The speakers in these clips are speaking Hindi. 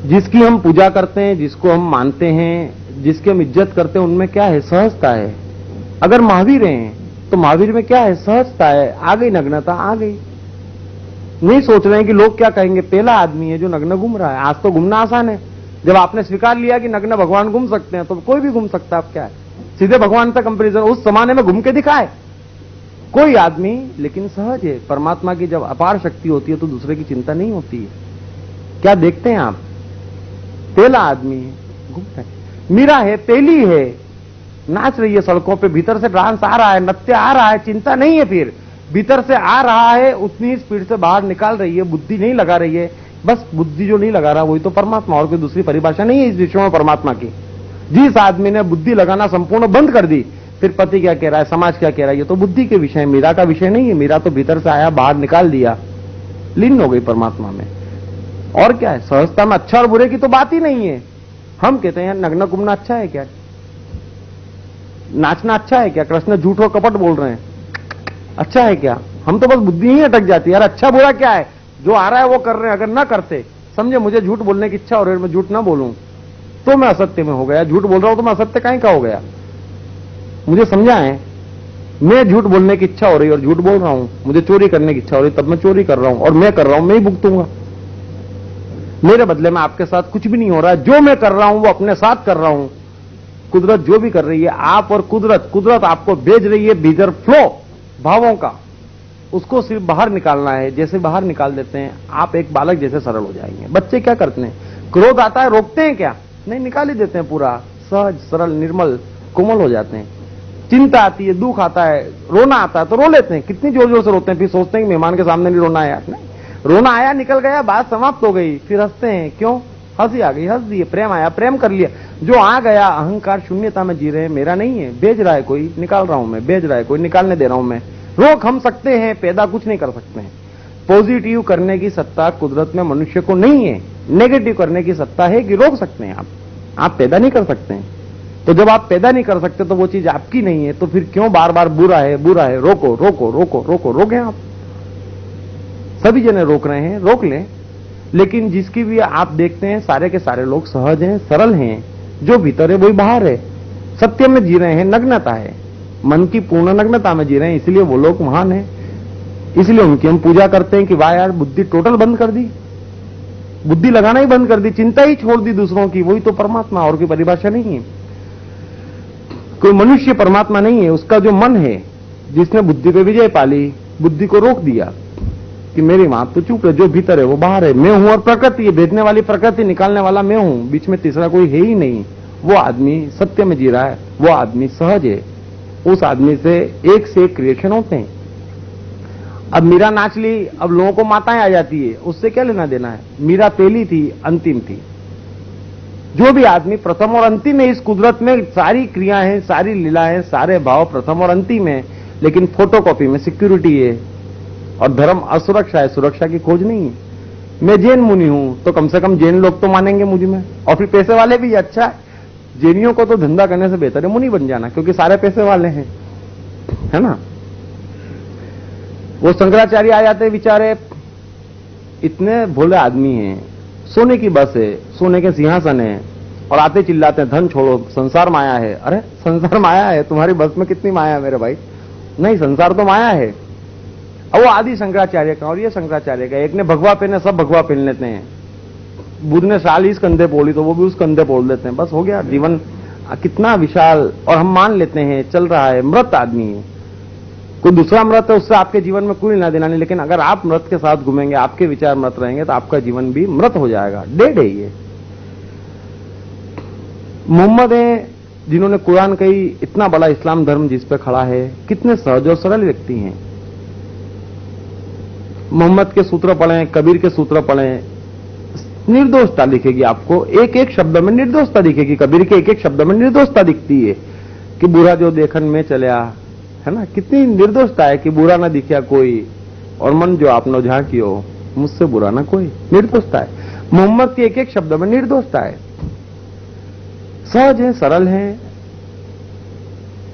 जिसकी हम पूजा करते हैं, जिसको हम मानते हैं, जिसकी हम इज्जत करते हैं, उनमें क्या है? सहजता है। अगर महावीर हैं तो महावीर में क्या है? सहजता है। आ गई नग्नता, आ गई। नहीं सोच रहे हैं कि लोग क्या कहेंगे। पहला आदमी है जो नग्न घूम रहा है। आज तो घूमना आसान है। जब आपने स्वीकार लिया कि नग्न भगवान घूम सकते हैं तो कोई भी घूम सकता है। आप क्या है, सीधे भगवान से कंपेरिजन। उस जमाने में घूम के दिखाए कोई आदमी, लेकिन सहज है। परमात्मा की जब अपार शक्ति होती है तो दूसरे की चिंता नहीं होती है। क्या देखते हैं आप? पहला आदमी है, घूमता है। मीरा है, पहली है, नाच रही है सड़कों पे, भीतर से डांस आ रहा है, नृत्य आ रहा है, चिंता नहीं है। फिर भीतर से आ रहा है, उतनी स्पीड से बाहर निकाल रही है, बुद्धि नहीं लगा रही है। बस बुद्धि जो नहीं लगा रहा वही तो परमात्मा, और कोई दूसरी परिभाषा नहीं है इस विश्व में परमात्मा की। जिस आदमी ने बुद्धि लगाना संपूर्ण बंद कर दी, फिर पति क्या कह रहा है, समाज क्या कह रहा है, ये तो बुद्धि के विषय, मीरा का विषय नहीं है। मीरा तो भीतर से आया, बाहर निकाल दिया, लीन हो गई परमात्मा में। और क्या है? सहजता में अच्छा और बुरे की तो बात ही नहीं है। हम कहते हैं नग्न घूमना अच्छा है क्या? नाचना अच्छा है क्या? कृष्ण झूठ और कपट बोल रहे हैं, अच्छा है क्या? हम तो बस बुद्धि ही अटक जाती है। यार अच्छा बुरा क्या है? जो आ रहा है वो कर रहे हैं। अगर ना करते, समझे मुझे झूठ बोलने की इच्छा हो रही है, मैं झूठ ना बोलूं तो मैं असत्य में हो गया। झूठ बोल रहा हूं तो मैं असत्य काहे का हो गया? मुझे समझाएं। मैं झूठ बोलने की इच्छा हो रही है और झूठ बोल रहा हूं, मुझे चोरी करने की इच्छा हो रही है तब मैं चोरी कर रहा हूं, और मैं कर रहा हूं, मैं ही भुगतूंगा। मेरे बदले में आपके साथ कुछ भी नहीं हो रहा है। जो मैं कर रहा हूं वो अपने साथ कर रहा हूं। कुदरत जो भी कर रही है, आप और कुदरत आपको भेज रही है भीतर फ्लो भावों का, उसको सिर्फ बाहर निकालना है। जैसे बाहर निकाल देते हैं आप एक बालक जैसे सरल हो जाएंगे। बच्चे क्या करते हैं? क्रोध आता है, रोकते हैं क्या? नहीं, निकाल ही देते हैं। पूरा सहज सरल निर्मल कोमल हो जाते हैं। चिंता आती है, दुख आता है, रोना आता है तो रो लेते हैं। कितनी जोर जोर से रोते हैं, फिर सोचते हैं कि मेहमान के सामने नहीं रोना है। नहीं, रोना आया, निकल गया, बात समाप्त हो गई, फिर हंसते हैं। क्यों? हंसी आ गई, हंस दिए। प्रेम आया, प्रेम कर लिया। जो आ गया, अहंकार शून्यता में जी रहे हैं, मेरा नहीं है, भेज रहा है कोई, निकाल रहा हूं मैं, भेज रहा है कोई, निकालने दे रहा हूं मैं। रोक हम सकते हैं, पैदा कुछ नहीं कर सकते हैं। पॉजिटिव करने की सत्ता कुदरत में मनुष्य को नहीं है। नेगेटिव करने की सत्ता है कि रोक सकते हैं आप पैदा नहीं कर सकते हैं। तो जब आप पैदा नहीं कर सकते तो वो चीज आपकी नहीं है, तो फिर क्यों बार बार बुरा है बुरा है? रोको रोको रोको रोको, रोके आप। सभी जने रोक रहे हैं, रोक लें। लेकिन जिसकी भी आप देखते हैं सारे के सारे लोग सहज हैं, सरल हैं। जो भीतर है वही बाहर है, सत्य में जी रहे हैं, नग्नता है, मन की पूर्ण नग्नता में जी रहे हैं। इसलिए वो लोग महान हैं, इसलिए उनकी हम पूजा करते हैं कि वाह यार बुद्धि टोटल बंद कर दी, बुद्धि लगाना ही बंद कर दी, चिंता ही छोड़ दी दूसरों की। वही तो परमात्मा, और कोई परिभाषा नहीं है। कोई मनुष्य परमात्मा नहीं है। उसका जो मन है, जिसने बुद्धि पे विजय पाली, बुद्धि को रोक दिया कि मेरी मां तो चुप है, जो भीतर है वो बाहर है, मैं हूं और प्रकृति है, भेजने वाली प्रकृति, निकालने वाला मैं हूं, बीच में तीसरा कोई है ही नहीं। वो आदमी सत्य में जी रहा है, वो आदमी सहज है। उस आदमी से एक क्रिएशन होते हैं। अब मीरा नाच ली, अब लोगों को माताएं आ जाती है, उससे क्या लेना देना है? मीरा पहली थी, अंतिम थी। जो भी आदमी प्रथम और अंतिम है इस कुदरत में, सारी क्रियाएं हैं, सारी लीलाएं, सारे भाव प्रथम और अंतिम है। लेकिन फोटोकॉपी में सिक्योरिटी है, और धर्म असुरक्षा है, सुरक्षा की खोज नहीं है। मैं जैन मुनि हूं तो कम से कम जैन लोग तो मानेंगे मुझ में, और फिर पैसे वाले भी। अच्छा है, जैनियों को तो धंधा करने से बेहतर है मुनि बन जाना, क्योंकि सारे पैसे वाले हैं, है ना। वो शंकराचार्य आ जाते बेचारे, इतने भोले आदमी हैं, सोने की बस है, सोने के सिंहासन है, और आते चिल्लाते हैं धन छोड़ो, संसार माया है। अरे संसार माया है, तुम्हारी बस में कितनी माया है मेरे भाई? नहीं, संसार तो माया है। अब वो आदि शंकराचार्य का और ये शंकराचार्य का, एक ने भगवा पहने, सब भगवा पहन लेते हैं। बुद्ध ने साल इस कंधे बोली तो वो भी उस कंधे बोल देते हैं। बस हो गया जीवन कितना विशाल, और हम मान लेते हैं चल रहा है। मृत आदमी है, कोई दूसरा मृत है, उससे आपके जीवन में कोई लेना देना नहीं। लेकिन अगर आप मृत के साथ घूमेंगे, आपके विचार मृत रहेंगे, तो आपका जीवन भी मृत हो जाएगा, डेड है ये। मोहम्मद है जिन्होंने कुरान कही, इतना बड़ा इस्लाम धर्म जिस पे खड़ा है, कितने सहज और सरल व्यक्ति हैं। मोहम्मद के सूत्र पढ़ें, कबीर के सूत्र पढ़ें, निर्दोषता दिखेगी आपको, एक एक शब्द में निर्दोषता दिखेगी। कबीर के एक एक शब्द में निर्दोषता दिखती है कि बुरा जो देखन में चलिया, है ना, कितनी निर्दोषता है कि बुरा ना दिखा कोई, और मन जो आपने झांकियो, मुझसे बुरा ना कोई, निर्दोषता है। मोहम्मद के एक एक शब्द में निर्दोषता है। सहज है, सरल है,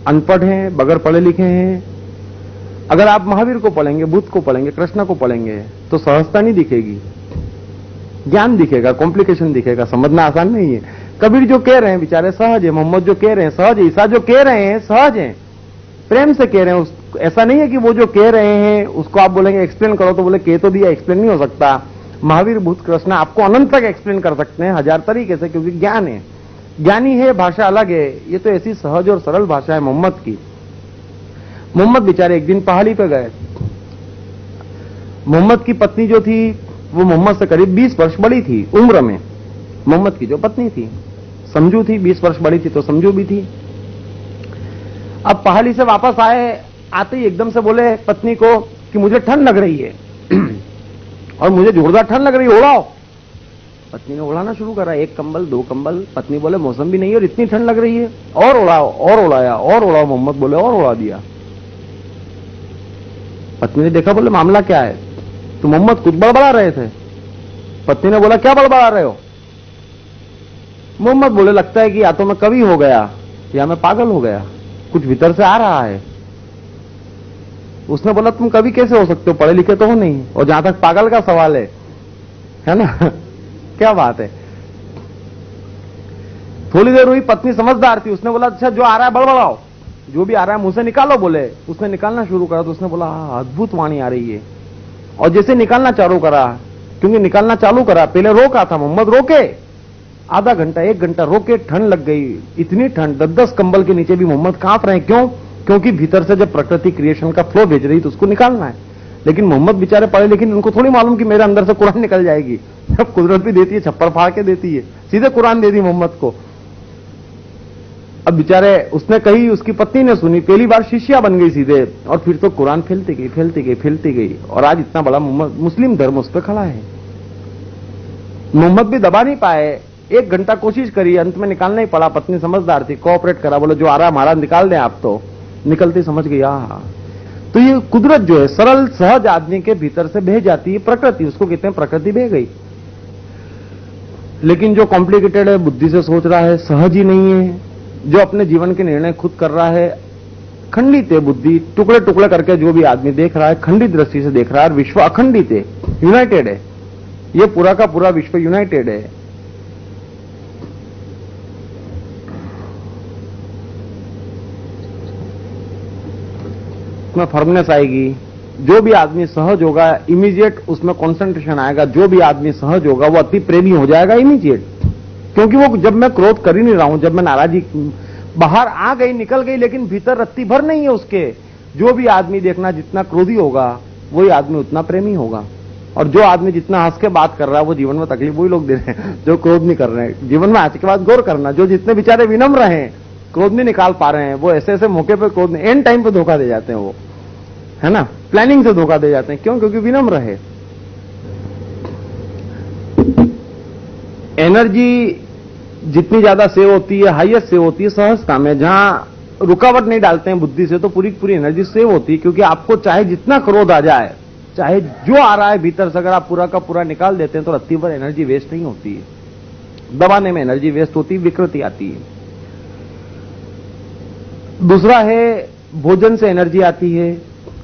अनपढ़ है, बगैर पढ़े लिखे हैं। अगर आप महावीर को पढ़ेंगे, बुद्ध को पढ़ेंगे, कृष्ण को पढ़ेंगे, तो सहजता नहीं दिखेगी। ज्ञान दिखेगा, कॉम्प्लिकेशन दिखेगा, समझना आसान नहीं है। कबीर जो कह रहे हैं बेचारे सहज है, मोहम्मद जो कह रहे हैं सहज है, ईसा जो कह रहे हैं सहज है, प्रेम से कह रहे हैं। ऐसा नहीं है कि वो जो कह रहे हैं उसको आप बोलेंगे एक्सप्लेन करो तो बोले कह तो दिया, एक्सप्लेन नहीं हो सकता। महावीर बुद्ध कृष्ण आपको अनंत तक एक्सप्लेन कर सकते हैं 1000 तरीके से, क्योंकि ज्ञान है, ज्ञानी है, भाषा अलग है। ये तो ऐसी सहज और सरल भाषा है मोहम्मद की। मोहम्मद बेचारे एक दिन पहाड़ी पे गए। मोहम्मद की पत्नी जो थी वो मोहम्मद से करीब 20 वर्ष बड़ी थी उम्र में। मोहम्मद की जो पत्नी थी समझू थी, 20 वर्ष बड़ी थी तो समझू भी थी। अब पहाड़ी से वापस आते ही एकदम से बोले पत्नी को कि मुझे ठंड लग रही है और मुझे जोरदार ठंड लग रही है, उड़ाओ। पत्नी ने उड़ाना शुरू करा, 1 कंबल 2 कंबल। पत्नी बोले मौसम भी नहीं है और इतनी ठंड लग रही है, और उड़ाओ, और उड़ाया, और उड़ाओ। मोहम्मद बोले और उड़ा दिया। पत्नी ने देखा, बोले मामला क्या है? तो मोहम्मद कुछ बड़बड़ा रहे थे। पत्नी ने बोला क्या बड़बड़ा रहे हो? मोहम्मद बोले लगता है कि या तो मैं कवि हो गया या मैं पागल हो गया, कुछ भीतर से आ रहा है। उसने बोला तुम कवि कैसे हो सकते हो, पढ़े लिखे तो हो नहीं, और जहां तक पागल का सवाल है ना क्या बात है। थोड़ी देर हुई, पत्नी समझदार थी, उसने बोला अच्छा जो आ रहा है बड़बड़ाओ, जो भी आ रहा है मुंह से निकालो। बोले उसने निकालना शुरू करा तो उसने बोला अद्भुत वाणी आ रही है। और जैसे निकालना चालू करा, क्योंकि निकालना चालू करा, पहले रोका था मोहम्मद, रोके आधा घंटा 1 घंटा रोके, ठंड लग गई, इतनी ठंड 10-10 कंबल के नीचे भी मोहम्मद कांप रहे हैं। क्यों? क्योंकि भीतर से जब प्रकृति क्रिएशन का फ्लो भेज रही तो उसको निकालना है। लेकिन मोहम्मद बेचारे पढ़े, लेकिन उनको थोड़ी मालूम कि मेरे अंदर से कुरान निकल जाएगी। जब कुदरत भी देती है, छप्पर फाड़ के देती है, सीधे कुरान दे दी मोहम्मद को। अब बेचारे उसने कही, उसकी पत्नी ने सुनी, पहली बार शिष्या बन गई सीधे, और फिर तो कुरान फैलती गई, फैलती गई, फैलती गई, और आज इतना बड़ा मुस्लिम धर्म उस पर खड़ा है। मोहम्मद भी दबा नहीं पाए, 1 घंटा कोशिश करी, अंत में निकालना ही पड़ा। पत्नी समझदार थी, कोऑपरेट करा, बोले जो आ रहा है हमारा निकाल दें आप। तो निकलती समझ गई। तो ये कुदरत जो है सरल सहज आदमी के भीतर से बह जाती है, प्रकृति, उसको कहते हैं प्रकृति बह गई। लेकिन जो कॉम्प्लिकेटेड है, बुद्धि से सोच रहा है, सहज ही नहीं है, जो अपने जीवन के निर्णय खुद कर रहा है, खंडित है बुद्धि, टुकड़े टुकड़े करके जो भी आदमी देख रहा है खंडित दृष्टि से देख रहा है। विश्व अखंडित है, यूनाइटेड है, ये पूरा का पूरा विश्व यूनाइटेड है। उसमें फर्मनेस आएगी। जो भी आदमी सहज होगा इमीडिएट उसमें कंसंट्रेशन आएगा। जो भी आदमी सहज होगा वो अति प्रेमी हो जाएगा इमीडिएट, क्योंकि वो जब मैं क्रोध कर ही नहीं रहा हूं, जब मैं नाराजगी बाहर आ गई निकल गई, लेकिन भीतर रत्ती भर नहीं है उसके। जो भी आदमी देखना जितना क्रोधी होगा वही आदमी उतना प्रेमी होगा, और जो आदमी जितना हंस के बात कर रहा है वो जीवन में तकलीफ वही लोग दे रहे हैं जो क्रोध नहीं कर रहे हैं। जीवन में आज के बाद गौर करना, जो जितने बेचारे विनम्र हैं, क्रोध नहीं निकाल पा रहे हैं, वो ऐसे ऐसे मौके पे क्रोध, एंड टाइम पे धोखा दे जाते हैं, वो है ना, प्लानिंग से धोखा दे जाते हैं। क्यों? क्योंकि विनम्र है। एनर्जी जितनी ज्यादा सेव होती है, हाईएस्ट सेव होती है सहजता में, जहां रुकावट नहीं डालते हैं बुद्धि से, तो पूरी पूरी एनर्जी सेव होती है। क्योंकि आपको चाहे जितना क्रोध आ जाए, चाहे जो आ रहा है भीतर से, अगर आप पूरा का पूरा निकाल देते हैं तो रत्ती भर एनर्जी वेस्ट नहीं होती है। दबाने में एनर्जी वेस्ट होती है, विकृति आती है। दूसरा है भोजन से एनर्जी आती है,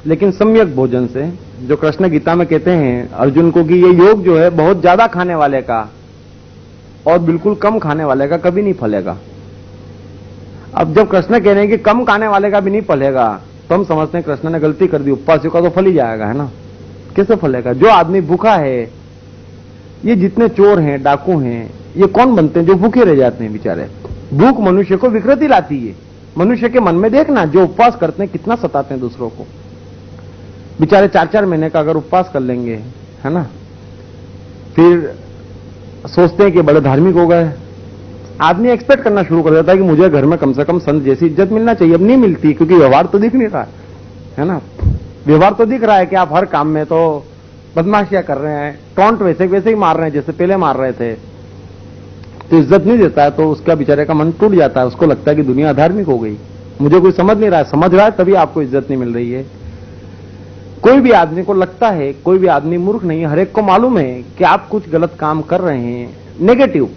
लेकिन सम्यक भोजन से, जो कृष्ण गीता में कहते हैं अर्जुन को कि ये योग जो है बहुत ज्यादा खाने वाले का और बिल्कुल कम खाने वाले का कभी नहीं फलेगा। अब जब कृष्ण कह रहे हैं कि कम खाने वाले का भी नहीं फलेगा, तो हम समझते हैं कृष्ण ने गलती कर दी, उपवासियों का तो फल ही जाएगा, है ना। कैसे फलेगा? जो आदमी भूखा है, ये जितने चोर हैं, डाकू हैं, ये कौन बनते हैं? जो भूखे रह जाते हैं बेचारे। भूख मनुष्य को विकृति लाती है। मनुष्य के मन में देखना, जो उपवास करते हैं कितना सताते हैं दूसरों को। बेचारे 4-4 महीने का अगर उपवास कर लेंगे, है ना, फिर सोचते हैं कि बड़े धार्मिक हो गए। आदमी एक्सपेक्ट करना शुरू कर देता है कि मुझे घर में कम से कम संत जैसी इज्जत मिलना चाहिए। अब नहीं मिलती, क्योंकि व्यवहार तो दिख नहीं रहा है ना। व्यवहार तो दिख रहा है कि आप हर काम में तो बदमाशियां कर रहे हैं, टॉन्ट वैसे वैसे ही मार रहे हैं जैसे पहले मार रहे थे, तो इज्जत नहीं देता है, तो उसका बेचारे का मन टूट जाता है। उसको लगता है कि दुनिया धार्मिक हो गई, मुझे कोई समझ नहीं रहा है, समझ रहा है तभी आपको इज्जत नहीं मिल रही है। कोई भी आदमी को लगता है, कोई भी आदमी मूर्ख नहीं है, हर एक को मालूम है कि आप कुछ गलत काम कर रहे हैं नेगेटिव,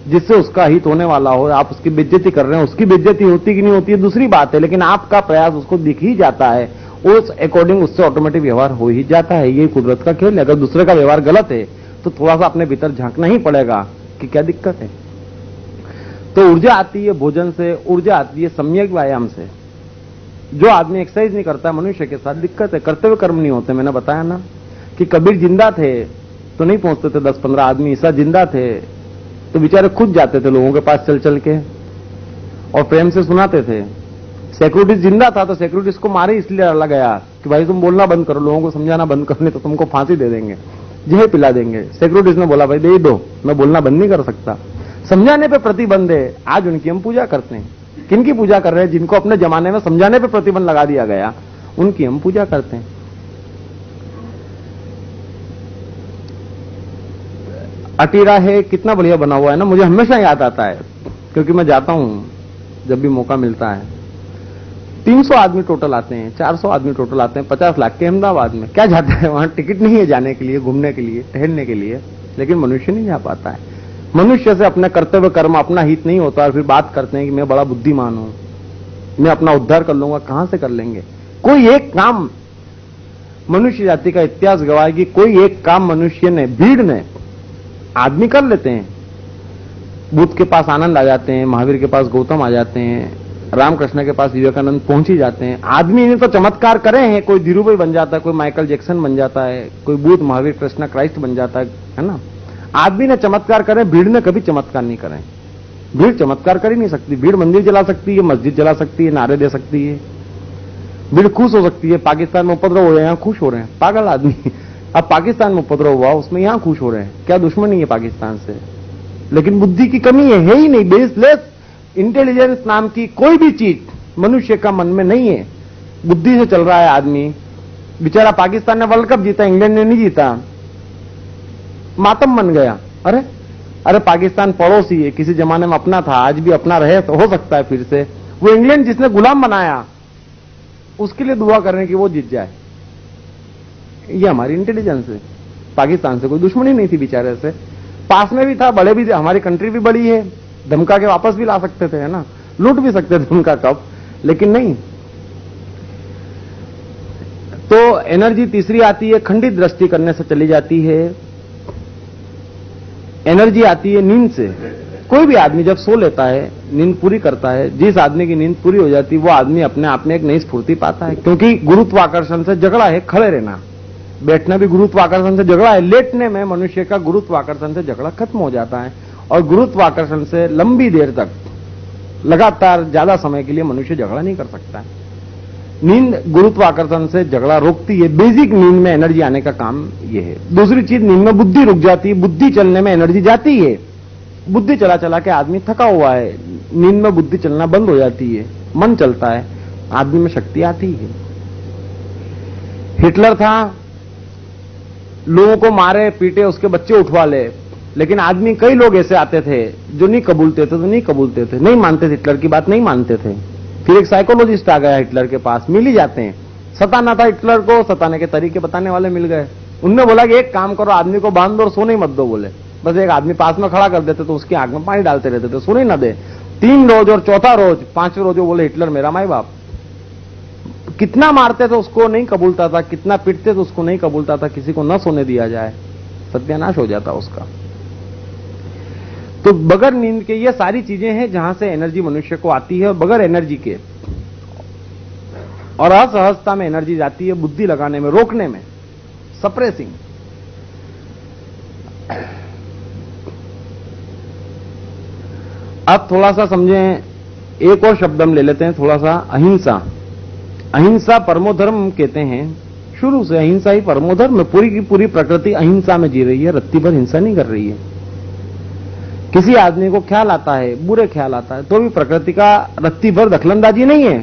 जिससे उसका हित होने वाला हो, आप उसकी बेइज्जती कर रहे हैं। उसकी बेइज्जती होती कि नहीं होती है दूसरी बात है, लेकिन आपका प्रयास उसको दिख ही जाता है, उस अकॉर्डिंग उससे ऑटोमेटिक व्यवहार हो ही जाता है। ये कुदरत का खेल है। अगर दूसरे का व्यवहार गलत है तो थोड़ा सा अपने भीतर झांकना ही पड़ेगा कि क्या दिक्कत है। तो ऊर्जा आती है भोजन से, ऊर्जा आती है सम्यक व्यायाम से। जो आदमी एक्सरसाइज नहीं करता मनुष्य के साथ दिक्कत है, करते हुए कर्म नहीं होते। मैंने बताया ना कि कबीर जिंदा थे तो नहीं पहुंचते थे 10-15 आदमी, ईसा जिंदा थे तो बेचारे खुद जाते थे लोगों के पास चल चल के और प्रेम से सुनाते थे। सिक्योरिटी जिंदा था तो सिक्योरिटी को मारे इसलिए डाला गया कि भाई तुम बोलना बंद करो, लोगों को समझाना बंद करो, नहीं तो तुमको फांसी दे देंगे, जहर पिला देंगे। सिक्योरिटी ने बोला भाई दे दो, मैं बोलना बंद नहीं कर सकता। समझाने पे प्रतिबंध है। आज उनकी हम पूजा करते हैं। किनकी पूजा कर रहे हैं? जिनको अपने जमाने में समझाने पे प्रतिबंध लगा दिया गया, उनकी हम पूजा करते हैं। अटीरा है, कितना बढ़िया बना हुआ है ना, मुझे हमेशा याद आता है क्योंकि मैं जाता हूं जब भी मौका मिलता है। 300 आदमी टोटल आते हैं, 400 आदमी टोटल आते हैं 50 लाख के अहमदाबाद में। क्या जाता है वहां? टिकट नहीं है जाने के लिए, घूमने के लिए, टहलने के लिए, लेकिन मनुष्य नहीं जा पाता है। मनुष्य से अपने कर्तव्य कर्म अपना हित नहीं होता और फिर बात करते हैं कि मैं बड़ा बुद्धिमान हूं, मैं अपना उद्धार कर लूंगा। कहां से कर लेंगे? कोई एक काम मनुष्य जाति का इतिहास गवाह है कि कोई एक काम मनुष्य ने, भीड़ ने, आदमी कर लेते हैं। बुद्ध के पास आनंद आ जाते हैं, महावीर के पास गौतम आ जाते हैं, रामकृष्ण के पास विवेकानंद पहुंच ही जाते हैं। आदमी ने तो चमत्कार करे हैं, कोई धीरूभाई बन जाता है, कोई माइकल जैक्सन बन जाता है, कोई बुद्ध, महावीर, कृष्ण, क्राइस्ट बन जाता है ना। आदमी ने चमत्कार करे, भीड़ ने कभी चमत्कार नहीं करे। भीड़ चमत्कार कर ही नहीं सकती। भीड़ मंदिर जला सकती है, मस्जिद जला सकती है, नारे दे सकती है, भीड़ खुश हो सकती है। पाकिस्तान में उपद्रव हो रहे हैं, यहां खुश हो रहे हैं, पागल आदमी। अब पाकिस्तान में उपद्रव हुआ, उसमें यहां खुश हो रहे हैं, क्या दुश्मनी है पाकिस्तान से? लेकिन बुद्धि की कमी है ही नहीं। बेसलेस इंटेलिजेंस नाम की कोई भी चीज मनुष्य का मन में नहीं है। बुद्धि से चल रहा है आदमी। बेचारा पाकिस्तान ने वर्ल्ड कप जीता, इंग्लैंड ने नहीं जीता, मातम बन गया। अरे पाकिस्तान पड़ोसी है, किसी जमाने में अपना था, आज भी अपना रहे तो हो सकता है फिर से। वो इंग्लैंड जिसने गुलाम बनाया उसके लिए दुआ करने की वो जीत जाए, ये हमारी इंटेलिजेंस है। पाकिस्तान से कोई दुश्मनी नहीं थी बेचारे से, पास में भी था, बड़े भी थे, हमारी कंट्री भी बड़ी है, धमका के वापस भी ला सकते थे, है ना, लूट भी सकते थे उनका कप, लेकिन नहीं। तो एनर्जी तीसरी आती है, खंडित दृष्टि करने से चली जाती है। एनर्जी आती है नींद से। कोई भी आदमी जब सो लेता है, नींद पूरी करता है, जिस आदमी की नींद पूरी हो जाती है वो आदमी अपने आप में एक नई स्फूर्ति पाता है। क्योंकि गुरुत्वाकर्षण से झगड़ा है, खड़े रहना, बैठना भी गुरुत्वाकर्षण से झगड़ा है, लेटने में मनुष्य का गुरुत्वाकर्षण से झगड़ा खत्म हो जाता है। और गुरुत्वाकर्षण से लंबी देर तक, लगातार ज्यादा समय के लिए मनुष्य झगड़ा नहीं कर सकता है। नींद गुरुत्वाकर्षण से झगड़ा रोकती है। बेसिक नींद में एनर्जी आने का काम यह है। दूसरी चीज, नींद में बुद्धि रुक जाती है, बुद्धि चलने में एनर्जी जाती है। बुद्धि चला चला के आदमी थका हुआ है, नींद में बुद्धि चलना बंद हो जाती है, मन चलता है, आदमी में शक्ति आती है। हिटलर था, लोगों को मारे पीटे, उसके बच्चे उठवा ले, लेकिन आदमी, कई लोग ऐसे आते थे जो नहीं कबूलते थे, नहीं मानते थे, हिटलर की बात नहीं मानते थे। फिर एक साइकोलॉजिस्ट आ गया हिटलर के पास, मिल ही जाते हैं। सताना था हिटलर को, सताने के तरीके बताने वाले मिल गए। उनने बोला कि एक काम करो, आदमी को बांध दो और सोने मत दो। बोले बस एक आदमी पास में खड़ा कर देते तो उसकी आंख में पानी डालते रहते थे, सोने ना दे। 3 रोज और चौथा रोज, 5वें रोज बोले हिटलर मेरा माई बाप। कितना मारते थे उसको नहीं कबूलता था, कितना पीटते थे उसको नहीं कबूलता था, किसी को न सोने दिया जाए, सत्यानाश हो जाता उसका। तो बगैर नींद के ये सारी चीजें हैं जहां से एनर्जी मनुष्य को आती है, और बगैर एनर्जी के और असहजता में एनर्जी जाती है बुद्धि लगाने में, रोकने में, सप्रेसिंग। अब थोड़ा सा समझें, एक और शब्द हम ले लेते हैं थोड़ा सा, अहिंसा। अहिंसा परमो धर्म कहते हैं। शुरू से अहिंसा ही परमो धर्म। पूरी की पूरी प्रकृति अहिंसा में जी रही है, रत्ती भर हिंसा नहीं कर रही है। किसी आदमी को ख्याल आता है, बुरे ख्याल आता है, तो भी प्रकृति का रत्ती भर दखलंदाजी नहीं है।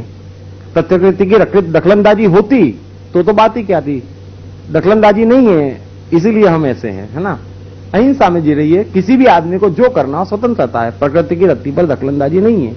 प्रकृति की दखलंदाजी होती तो बात ही क्या थी, दखलंदाजी नहीं है, इसीलिए हम ऐसे हैं, है ना। अहिंसा में जी रही है, किसी भी आदमी को जो करना हो स्वतंत्रता है, प्रकृति की रत्ती पर दखलंदाजी नहीं है।